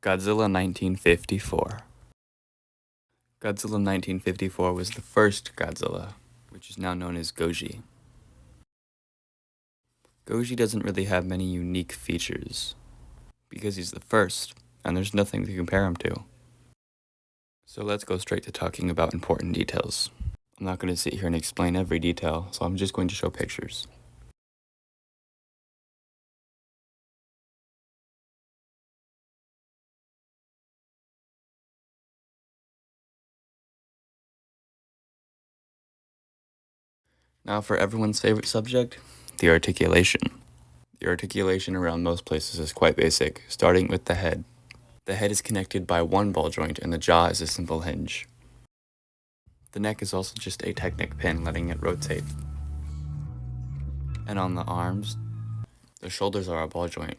Godzilla 1954. Godzilla 1954 was the first Godzilla, which is now known as Goji. Goji doesn't really have many unique features, because he's the first, and there's nothing to compare him to. So let's go straight to talking about important details. I'm not going to sit here and explain every detail, so I'm just going to show pictures. Now for everyone's favorite subject, the articulation. The articulation around most places is quite basic, starting with the head. The head is connected by one ball joint and the jaw is a simple hinge. The neck is also just a Technic pin letting it rotate. And on the arms, the shoulders are a ball joint.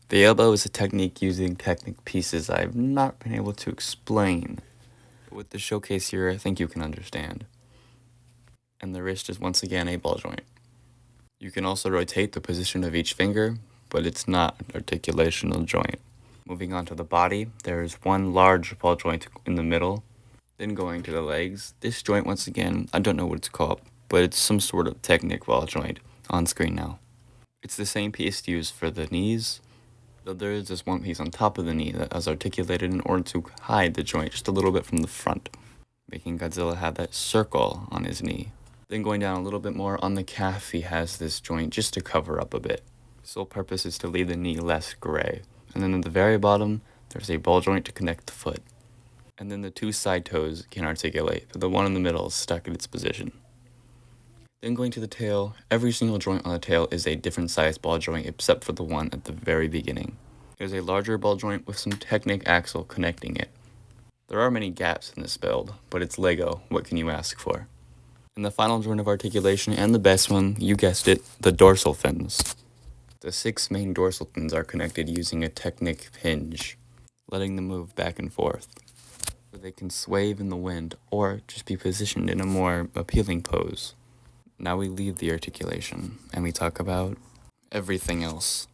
The elbow is a technique using Technic pieces I've not been able to explain. But with the showcase here, I think you can understand. And the wrist is once again a ball joint. You can also rotate the position of each finger, but it's not an articulational joint. Moving on to the body, there is one large ball joint in the middle. Then going to the legs, this joint once again, I don't know what it's called, but it's some sort of Technic ball joint on screen now. It's the same piece used for the knees, though there is this one piece on top of the knee that is articulated in order to hide the joint just a little bit from the front, making Godzilla have that circle on his knee. Then going down a little bit more on the calf, he has this joint just to cover up a bit. His sole purpose is to leave the knee less gray. And then at the very bottom, there's a ball joint to connect the foot. And then the two side toes can articulate, but the one in the middle is stuck in its position. Then going to the tail, every single joint on the tail is a different sized ball joint except for the one at the very beginning. There's a larger ball joint with some Technic axle connecting it. There are many gaps in this build, but it's Lego, what can you ask for? And the final joint of articulation, and the best one, you guessed it, the dorsal fins. The 6 main dorsal fins are connected using a Technic hinge, letting them move back and forth, so they can sway in the wind or just be positioned in a more appealing pose. Now we leave the articulation, and we talk about everything else.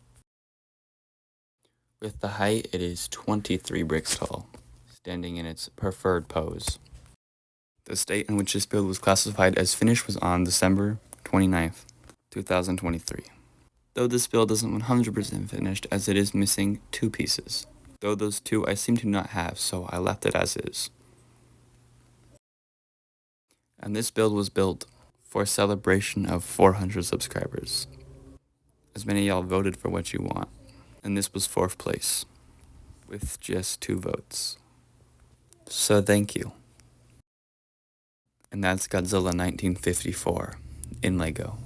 With the height, it is 23 bricks tall, standing in its preferred pose. The state in which this build was classified as finished was on December 29th, 2023. Though this build isn't 100% finished, as it is missing 2 pieces. Though those 2 I seem to not have, so I left it as is. And this build was built for a celebration of 400 subscribers. As many of y'all voted for what you want. And this was 4th place, with just 2 votes. So thank you. And that's Godzilla 1954 in Lego.